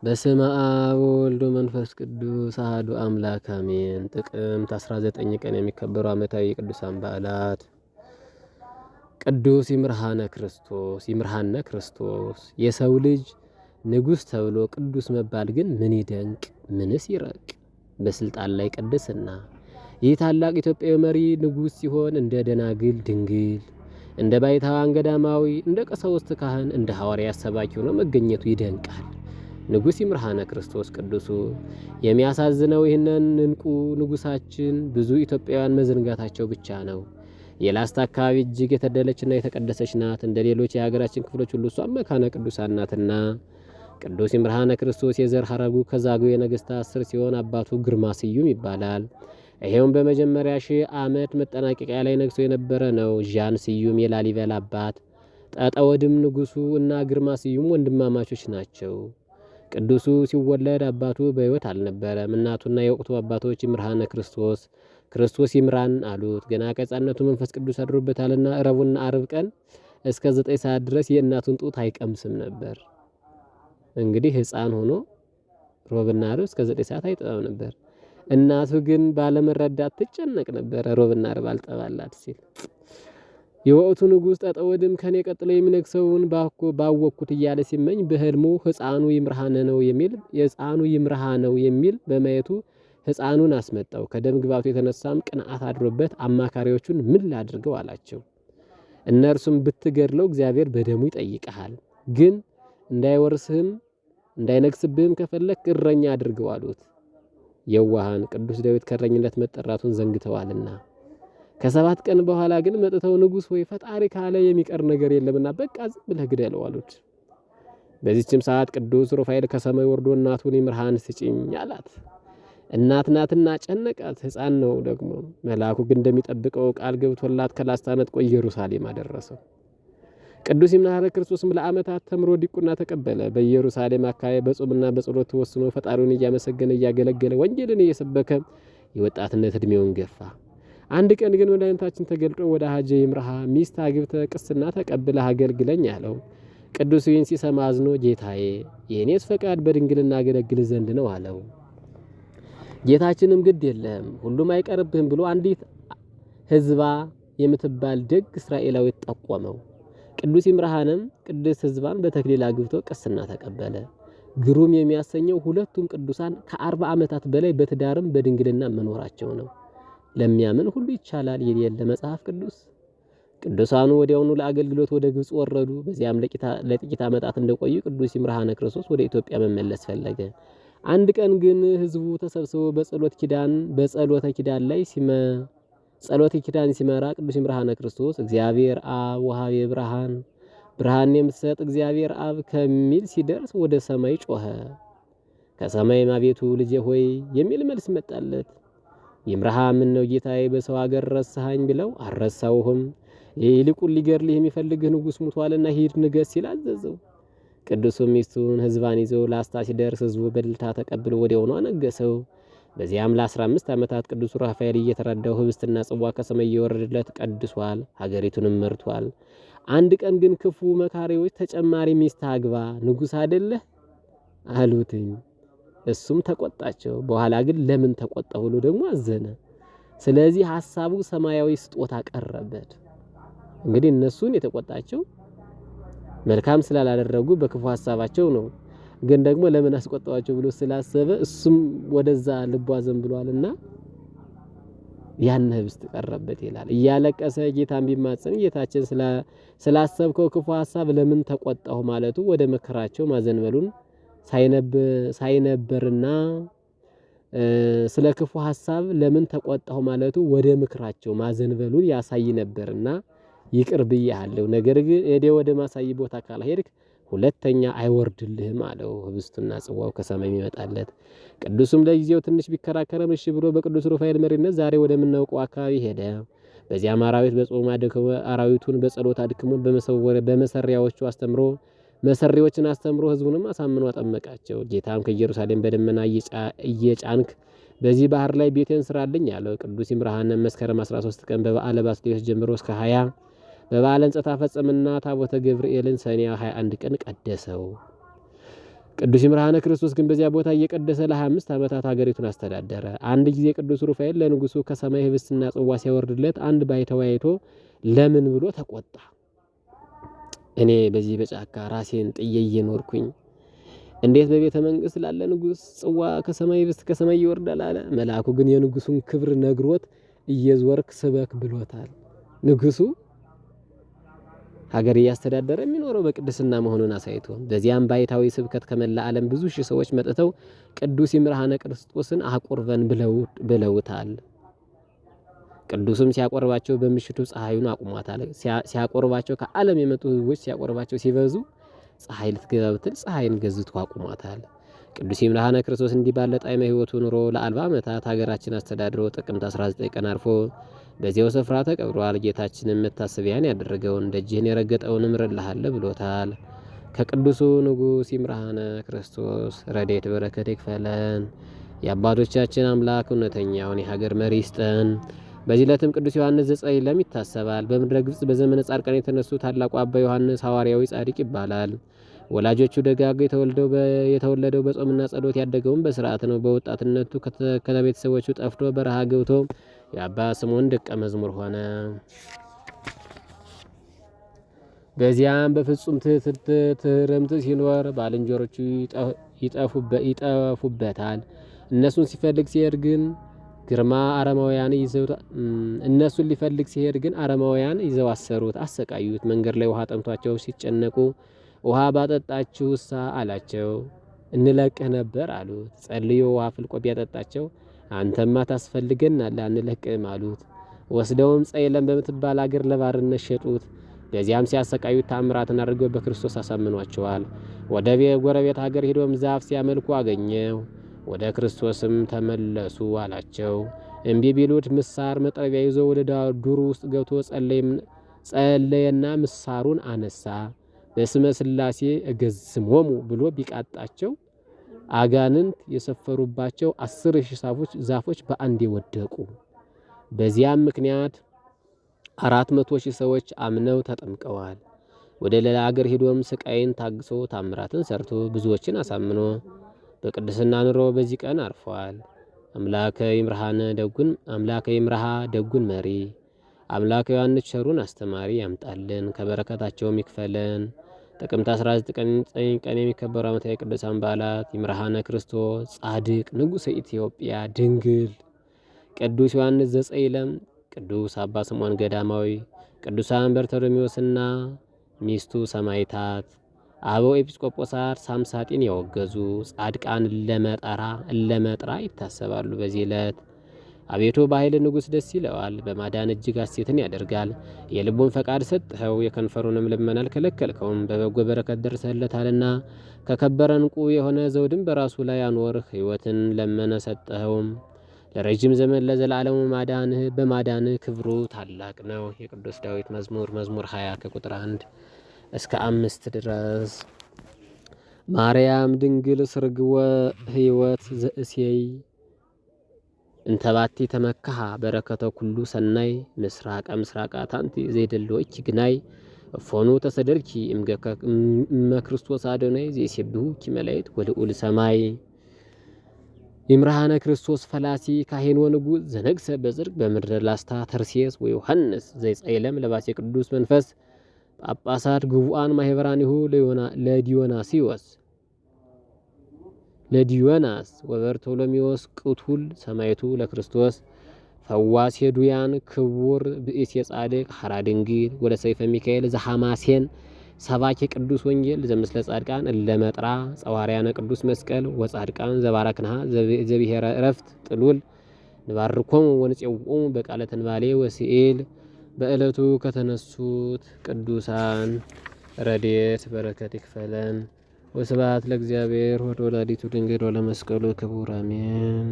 በስመ አብ ወወልድ ወመንፈስ ቅዱስ አሐዱ አምላክ አሜን። ጥቅምት 19 ቀን የሚከበሩ ዓመታዊ የቅዱሳን በዓላት። ቅዱስ ይምርሃነ ክርስቶስ። ይምርሃነ ክርስቶስ የሰው ልጅ ንጉሥ ተብሎ ቅዱስ መባል ግን ምን ይደንቅ ምንስ ይረቅ! በስልጣን ላይ ቅድስና። ይህ ታላቅ ኢትዮጵያዊ መሪ ንጉሥ ሲሆን እንደ ደናግል ድንግል፣ እንደ ባይታዋን ገዳማዊ፣ እንደ ቀሳውስት ካህን፣ እንደ ሐዋርያት ሰባኪ ሆኖ መገኘቱ ይደንቃል። ንጉሥ ይምርሃነ ክርስቶስ ቅዱሱ። የሚያሳዝነው ይህንን እንቁ ንጉሳችን ብዙ ኢትዮጵያውያን መዘንጋታቸው ብቻ ነው። የላስታ አካባቢ እጅግ የተደለችና የተቀደሰች ናት። እንደ ሌሎች የሀገራችን ክፍሎች ሁሉ እሷም መካነ ቅዱሳን ናትና። ቅዱስ ይምርሃነ ክርስቶስ የዘር ሐረጉ ከዛጉዌ ነገሥታት ስር ሲሆን አባቱ ግርማ ስዩም ይባላል። ይሄውም በመጀመሪያ ሺህ ዓመት መጠናቀቂያ ላይ ነግሶ የነበረ ነው። ዣን ስዩም የላሊበላ አባት፣ ጣጣወድም ንጉሱ እና ግርማ ስዩም ወንድማማቾች ናቸው። ቅዱሱ ሲወለድ አባቱ በሕይወት አልነበረም። እናቱና የወቅቱ አባቶች ይምርሃነ ክርስቶስ ክርስቶስ ይምራን አሉት። ገና ከሕፃንነቱ መንፈስ ቅዱስ አድሮበታልና ረቡዕና ዓርብ ቀን እስከ 9 ሰዓት ድረስ የእናቱን ጡት አይቀምስም ነበር። እንግዲህ ሕፃን ሆኖ ሮብና ዓርብ እስከ 9 ሰዓት አይጠባም ነበር። እናቱ ግን ባለመረዳት ትጨነቅ ነበር። ሮብና ዓርብ አልጠባላት ሲል የወቅቱ ንጉሥ ጣጣወድም ከኔ ቀጥሎ የሚነግሰውን ባወቅኩት እያለ ሲመኝ በህልሙ ሕፃኑ ይምርሃነ ነው የሚል በማየቱ ሕፃኑን አስመጣው። ከደም ግባቱ የተነሳም ቅንዓት አድሮበት አማካሪዎቹን ምን ላድርገው አላቸው። እነርሱም ብትገድለው እግዚአብሔር በደሙ ይጠይቀሃል፣ ግን እንዳይወርስህም እንዳይነግስብህም ከፈለክ እረኛ አድርገው አሉት። የዋሃን ቅዱስ ዳዊት ከእረኝነት መጠራቱን ዘንግተዋልና። ከ7 ቀን በኋላ ግን መጥተው ንጉሥ ሆይ ፈጣሪ ካለ የሚቀር ነገር የለምና በቃ ዝም ብለህ ግደለው አሉት። በዚህችም ሰዓት ቅዱስ ሩፋኤል ከሰማይ ወርዶ እናቱን ይምርሃን ስጪኝ አላት። እናት ናትና ጨነቃት። ሕፃን ነው ደግሞ። መልአኩ ግን እንደሚጠብቀው ቃል ገብቶላት ከላስታ ነጥቆ ኢየሩሳሌም አደረሰው። ቅዱስ ይምርሃነ ክርስቶስም ለዓመታት ተምሮ ዲቁና ተቀበለ። በኢየሩሳሌም አካባቢ በጾምና በጸሎት ተወስኖ ፈጣሪውን እያመሰገነ እያገለገለ ወንጌልን እየሰበከ የወጣትነት ዕድሜውን ገፋ። አንድ ቀን ግን መድኃኒታችን ተገልጦ ወደ ሀጀ ይምርሃ ሚስት አግብተ ቅስና ተቀብለ አገልግለኝ አለው። ቅዱስ ይህን ሲሰማ አዝኖ ጌታዬ የእኔስ ፈቃድ በድንግልና አገለግል ዘንድ ነው አለው። ጌታችንም ግድ የለም ሁሉም አይቀርብህም ብሎ አንዲት ሕዝባ የምትባል ደግ እስራኤላዊት ጠቆመው። ቅዱስ ይምርሃንም ቅድስት ሕዝባን በተክሊል አግብቶ ቅስና ተቀበለ። ግሩም የሚያሰኘው ሁለቱም ቅዱሳን ከ40 ዓመታት በላይ በትዳርም በድንግልና መኖራቸው ነው። ለሚያምን ሁሉ ይቻላል የሌለ መጽሐፍ ቅዱስ። ቅዱሳኑ ወዲያውኑ ለአገልግሎት ወደ ግብጽ ወረዱ። በዚያም ለጥቂት ዓመታት እንደቆዩ ቅዱስ ይምርሃነ ክርስቶስ ወደ ኢትዮጵያ መመለስ ፈለገ። አንድ ቀን ግን ሕዝቡ ተሰብስቦ በጸሎተ ኪዳን ሲመራ ቅዱስ ይምርሃነ ክርስቶስ እግዚአብሔር አብ ወሃቤ ብርሃን የምትሰጥ እግዚአብሔር አብ ከሚል ሲደርስ ወደ ሰማይ ጮኸ። ከሰማይም አቤቱ ልጄ ሆይ የሚል መልስ መጣለት። ይምርሃ ምን ነው ጌታዬ በሰው ሀገር ረሳኸኝ ብለው አልረሳውህም፣ ይልቁን ሊገድልህ የሚፈልግህ ንጉሥ ሙቷልና ሂድ ንገስ ሲል አዘዘው። ቅዱሱም ሚስቱን ሕዝባን ይዘው ላስታ ሲደርስ ሕዝቡ በድልታ ተቀብሎ ወዲያውኑ አነገሰው። በዚያም ለ15 ዓመታት ቅዱስ ሩፋኤል እየተረዳው ህብስትና ጽዋ ከሰማይ እየወረደለት ቀድሷል፣ ሀገሪቱንም መርቷል። አንድ ቀን ግን ክፉ መካሪዎች ተጨማሪ ሚስት አግባ ንጉሥ አይደለህ አሉትኝ። እሱም ተቆጣቸው። በኋላ ግን ለምን ተቆጣው ብሎ ደግሞ አዘነ። ስለዚህ ሐሳቡ ሰማያዊ ስጦታ ቀረበት። እንግዲህ እነሱን የተቆጣቸው መልካም ስላላደረጉ በክፉ ሐሳባቸው ነው። ግን ደግሞ ለምን አስቆጣዋቸው ብሎ ስላሰበ እሱም ወደዛ ልቧ ዘንብሏልና ያን ህብስት ቀረበት ይላል። እያለቀሰ ጌታን ቢማጸን ጌታችን ስላሰብከው ክፉ ሐሳብ ለምን ተቆጣሁ ማለቱ ወደ መከራቸው ማዘንበሉን ሳይነበርና ስለ ክፉ ሐሳብ ለምን ተቆጣሁ ማለቱ ወደ ምክራቸው ማዘንበሉን ያሳይ ነበርና ይቅር ብያለሁ፣ ነገር ግን ወደ ማሳይ ቦታ ካልሄድክ ሁለተኛ አይወርድልህም አለው። ህብስቱና ጽዋው ከሰማይ የሚመጣለት። ቅዱስም ለጊዜው ትንሽ ቢከራከረም እሺ ብሎ በቅዱስ ሩፋኤል መሪነት ዛሬ ወደምናውቀው አካባቢ ሄደ። በዚያም አራዊት በጾም አድክሞ አራዊቱን በጸሎት አድክሞ በመሰሪያዎቹ መሰሪዎችን አስተምሮ ህዝቡንም አሳምኖ አጠመቃቸው። ጌታም ከኢየሩሳሌም በደመና እየጫንክ በዚህ ባህር ላይ ቤቴን ስራልኝ አለው። ቅዱስ ይምርሃነ መስከረም 13 ቀን በበዓለ ባስልዮስ ጀምሮ እስከ 20 በበዓለ እንጸታ ፈጸመና ታቦተ ገብርኤልን ሰኔ 21 ቀን ቀደሰው። ቅዱስ ይምርሃነ ክርስቶስ ግን በዚያ ቦታ እየቀደሰ ለ25 ዓመታት ሀገሪቱን አስተዳደረ። አንድ ጊዜ ቅዱስ ሩፋኤል ለንጉሱ ከሰማይ ህብስትና ጽዋ ሲያወርድለት አንድ ባይተዋር አይቶ ለምን ብሎ ተቆጣ። እኔ በዚህ በጫካ ራሴን ጥዬ እየኖርኩኝ እንዴት በቤተ መንግስት ላለ ንጉስ ጽዋ ከሰማይ ህብስት ከሰማይ ይወርዳል አለ። መልአኩ ግን የንጉሱን ክብር ነግሮት እየዞርክ ስበክ ብሎታል። ንጉሱ ሀገር እያስተዳደረ የሚኖረው በቅድስና መሆኑን አሳይቶ በዚያም ባይታዊ ስብከት ከመላ ዓለም ብዙ ሺህ ሰዎች መጥተው ቅዱስ ይምርሃነ ክርስቶስን አቁርበን ብለውታል። ቅዱስም ሲያቆርባቸው በምሽቱ ፀሐዩን አቁሟታል። ሲያቆርባቸው ከዓለም የመጡ ህዝቦች ሲያቆርባቸው ሲበዙ ፀሐይ ልትገባ ብትል ፀሐይን ገዝቶ አቁሟታል። ቅዱስ ይምርሃነ ክርስቶስ እንዲህ ባለ ጣዕመ ሕይወቱ ኑሮ ለ40 ዓመታት ሀገራችን አስተዳድሮ ጥቅምት 19 ቀን አርፎ በዚያው ስፍራ ተቀብሯል። ጌታችንም መታሰቢያን ያደረገውን ደጅህን የረገጠውን እምርልሃለሁ ብሎታል። ከቅዱሱ ንጉሥ ይምርሃነ ክርስቶስ ረድኤት በረከት ይክፈለን። የአባቶቻችን አምላክ እውነተኛውን የሀገር መሪ ይስጠን። በዚህ ዕለትም ቅዱስ ዮሐንስ ዘጸይለም ይታሰባል። በምድረ ግብጽ በዘመነ ጻድቃን የተነሱ ታላቁ አባ ዮሐንስ ሐዋርያዊ ጻድቅ ይባላል። ወላጆቹ ደጋግ የተወለደው በጾምና ጸሎት ያደገውን በስርዓት ነው። በወጣትነቱ ከቤተሰቦቹ ጠፍቶ በረሃ ገብቶ የአባ ስምዖን ደቀ መዝሙር ሆነ። በዚያም በፍጹም ትሕርምት ሲኖር ባልንጀሮቹ ይጠፉበታል። እነሱን ሲፈልግ ሲሄድ ግን እነሱን ሊፈልግ ሲሄድ ግን አረማውያን ይዘው አሰሩት፣ አሰቃዩት። መንገድ ላይ ውሃ ጠምቷቸው ሲጨነቁ ውሃ ባጠጣችሁሳ አላቸው። እንለቅህ ነበር አሉት። ጸልዮ ውሃ ፍልቆ ቢያጠጣቸው አንተማ ታስፈልገናለህ አንለቅህም አሉት። ወስደውም ጸይለም በምትባል አገር ለባርነት ሸጡት። በዚያም ሲያሰቃዩት ተአምራትን አድርገው በክርስቶስ አሳምኗቸዋል። ወደ ጎረቤት ሀገር ሄዶም ዛፍ ሲያመልኩ አገኘው። ወደ ክርስቶስም ተመለሱ አላቸው። እምቢ ቢሉት ምሳር መጥረቢያ ይዞ ወደ ዱሩ ውስጥ ገብቶ ጸለየና ምሳሩን አነሳ። በስመ ሥላሴ እገዝሞሙ ብሎ ቢቃጣቸው አጋንንት የሰፈሩባቸው 10,000 ዛፎች በአንድ ወደቁ። በዚያም ምክንያት 400,000 ሰዎች አምነው ተጠምቀዋል። ወደ ሌላ ሀገር ሄዶም ስቃይን ታግሶ ታምራትን ሰርቶ ብዙዎችን አሳምኖ በቅድስና ኑሮ በዚህ ቀን አርፏል። አምላከ ይምርሃ ደጉን መሪ አምላከ ዮሐንስ ቸሩን አስተማሪ ያምጣልን፣ ከበረከታቸውም ይክፈለን። ጥቅምት 19 ቀን የሚከበሩ ዓመታዊ ቅዱሳን በዓላት ይምርሃነ ክርስቶስ ጻድቅ ንጉሠ ኢትዮጵያ ድንግል፣ ቅዱስ ዮሐንስ ዘጸይለም፣ ቅዱስ አባ ስምዖን ገዳማዊ፣ ቅዱሳን በርተሎሜዎስና ሚስቱ ሰማይታት፣ አበው ኤጲስቆጶሳት ሳምሳጢን ያወገዙ ጻድቃን ለመጥራ ይታሰባሉ። በዚህ ዕለት አቤቱ በኃይል ንጉሥ ደስ ይለዋል፣ በማዳን እጅግ ሐሴትን ያደርጋል። የልቡን ፈቃድ ሰጥኸው፣ የከንፈሩንም ልመና አልከለከልከውም። በበጎ በረከት ደርሰህለታልና ከከበረ ዕንቁ የሆነ ዘውድን በራሱ ላይ አኖርህ። ሕይወትን ለመነ ሰጠኸውም። ለረጅም ዘመን ለዘላለሙ በማዳንህ ክብሩ ታላቅ ነው። የቅዱስ ዳዊት መዝሙር 20 ከቁጥር 1 እስከ 5 ድረስ። ማርያም ድንግል ስርግወ ሕይወት ዘእሴይ እንተባቲ ተመካሃ በረከተ ኩሉ ሰናይ ምስራቃ ታንቲ ዘይደልወኪ ግናይ እፎኑ ተሰደርኪ እመ ክርስቶስ አዶናይ ዘይሴብሁኪ መላእክት ወልዑል ሰማይ። ይምርሃነ ክርስቶስ ፈላሲ ካሄን ወንጉሥ ዘነግሰ በጽድቅ በምድረ ላስታ ተርሴስ ወዮሐንስ ዘይጸይለም ለባሴ ቅዱስ መንፈስ ጳጳሳት ግቡአን ማህበራኒሁ ለዲዮናስ ወበርቶሎሜዎስ ቅቱል ሰማይቱ ለክርስቶስ ፈዋስ ሄዱያን ክቡር ብእስ የጻድቅ ሐራ ድንግል ወደ ሰይፈ ሚካኤል ዘሐማሴን ሰባኪ ቅዱስ ወንጌል ዘምስለ ጻድቃን ለመጥራ ጸዋርያነ ቅዱስ መስቀል ወጻድቃን ዘባረክንሃ ዘብሔረ ዕረፍት ጥሉል ንባርኮሙ ወንፄውኦሙ በቃለ ተንባሌ ወስኤል። በዕለቱ ከተነሱት ቅዱሳን ረድኤት በረከት ይክፈለን። ወስብሐት ለእግዚአብሔር ወለወላዲቱ ድንግል ወለመስቀሉ ክቡር አሜን።